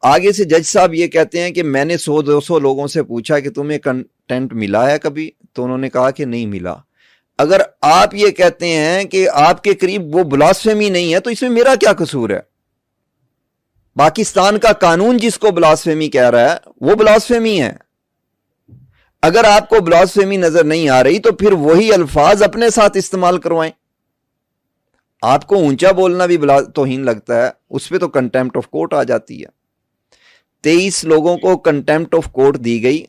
آگے سے جج صاحب یہ کہتے ہیں کہ میں نے 100-200 لوگوں سے پوچھا کہ تمہیں کنٹینٹ ملا ہے کبھی، تو انہوں نے کہا کہ نہیں ملا۔ اگر آپ یہ کہتے ہیں کہ آپ کے قریب وہ بلاسفیمی نہیں ہے تو اس میں میرا کیا قصور ہے؟ پاکستان کا قانون جس کو بلاسفیمی کہہ رہا ہے وہ بلاسفیمی ہے۔ اگر آپ کو بلاسفیمی نظر نہیں آ رہی تو پھر وہی الفاظ اپنے ساتھ استعمال کروائیں۔ آپ کو اونچا بولنا بھی توہین لگتا ہے، اس پہ تو کنٹیمپٹ آف کورٹ آ جاتی ہے۔ 23 لوگوں کو کنٹیمپٹ آف کورٹ دی گئی۔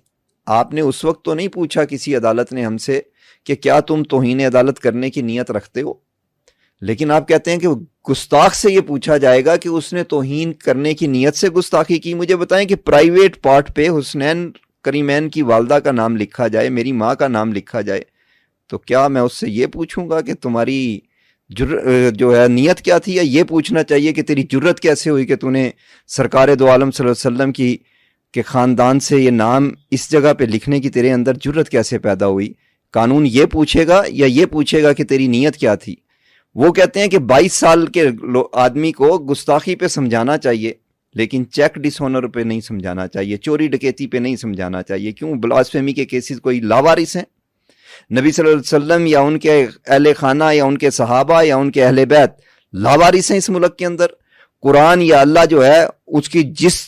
آپ نے اس وقت تو نہیں پوچھا کسی عدالت نے ہم سے کہ کیا تم توہین عدالت کرنے کی نیت رکھتے ہو، لیکن آپ کہتے ہیں کہ گستاخ سے یہ پوچھا جائے گا کہ اس نے توہین کرنے کی نیت سے گستاخی کی۔ مجھے بتائیں کہ پرائیویٹ پارٹ پہ حسنین کریمین کی والدہ کا نام لکھا جائے، میری ماں کا نام لکھا جائے، تو کیا میں اس سے یہ پوچھوں گا کہ تمہاری جو ہے نیت کیا تھی؟ یا یہ پوچھنا چاہیے کہ تیری جرت کیسے ہوئی کہ تو نے سرکار دو عالم صلی اللہ علیہ وسلم کے خاندان سے یہ نام اس جگہ پہ لکھنے کی تیرے اندر جرت کیسے پیدا ہوئی؟ قانون یہ پوچھے گا یا یہ پوچھے گا کہ تیری نیت کیا تھی؟ وہ کہتے ہیں کہ 22 سال کے آدمی کو گستاخی پہ سمجھانا چاہیے لیکن چیک ڈس آنر پہ نہیں سمجھانا چاہیے، چوری ڈکیتی پہ نہیں سمجھانا چاہیے۔ کیوں؟ بلاسفیمی کے کیسز کوئی لاوارث ہیں؟ نبی صلی اللہ علیہ وسلم یا ان کے اہل خانہ یا ان کے صحابہ یا ان کے اہل بیت لاوارث ہیں اس ملک کے اندر؟ قرآن یا اللہ جو ہے اس کی جس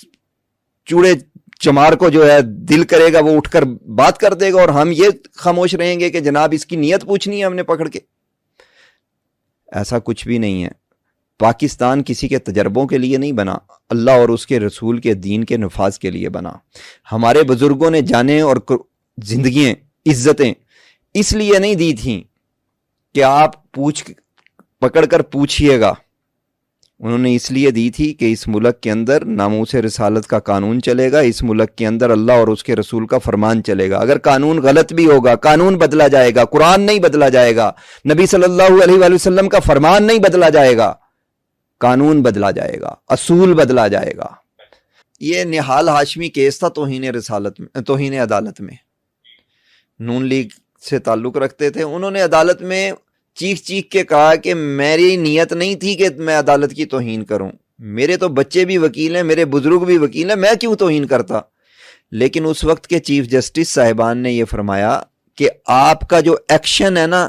چوڑے چمار کو جو ہے دل کرے گا وہ اٹھ کر بات کر دے گا، اور ہم یہ خاموش رہیں گے کہ جناب اس کی نیت پوچھنی ہے ہم نے پکڑ کے؟ ایسا کچھ بھی نہیں ہے۔ پاکستان کسی کے تجربوں کے لیے نہیں بنا، اللہ اور اس کے رسول کے دین کے نفاذ کے لیے بنا۔ ہمارے بزرگوں نے جانیں اور زندگیاں، عزتیں اس لیے نہیں دی تھیں کہ آپ پکڑ کر پوچھئے گا، انہوں نے اس لیے دی تھی کہ اس ملک کے اندر ناموس رسالت کا قانون چلے گا، اس ملک کے اندر اللہ اور اس کے رسول کا فرمان چلے گا۔ اگر قانون غلط بھی ہوگا، قانون بدلا جائے گا، قرآن نہیں بدلا جائے گا، نبی صلی اللہ علیہ وآلہ وسلم کا فرمان نہیں بدلا جائے گا، قانون بدلا جائے گا، اصول بدلا جائے گا۔ یہ نہال ہاشمی کیس تھا توہین عدالت میں، نون لیگ سے تعلق رکھتے تھے، انہوں نے عدالت میں چیخ چیخ کے کہا کہ میری نیت نہیں تھی کہ میں عدالت کی توہین کروں، میرے تو بچے بھی وکیل ہیں، میرے بزرگ بھی وکیل ہیں، میں کیوں توہین کرتا؟ لیکن اس وقت کے چیف جسٹس صاحبان نے یہ فرمایا کہ آپ کا جو ایکشن ہے نا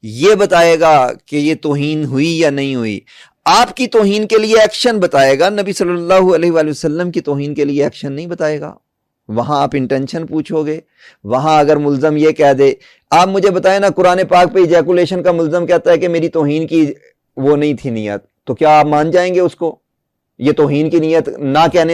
یہ بتائے گا کہ یہ توہین ہوئی یا نہیں ہوئی۔ آپ کی توہین کے لیے ایکشن بتائے گا، نبی صلی اللہ علیہ وآلہ وسلم کی توہین کے لیے ایکشن نہیں بتائے گا۔ وہاں آپ انٹینشن پوچھو گے، وہاں اگر ملزم یہ کہہ دے، آپ مجھے بتائیں نا قرآن پاک پہ ایجیکولیشن کا ملزم کہتا ہے کہ میری توہین کی وہ نہیں تھی نیت، تو کیا آپ مان جائیں گے اس کو؟ یہ توہین کی نیت نہ کہنے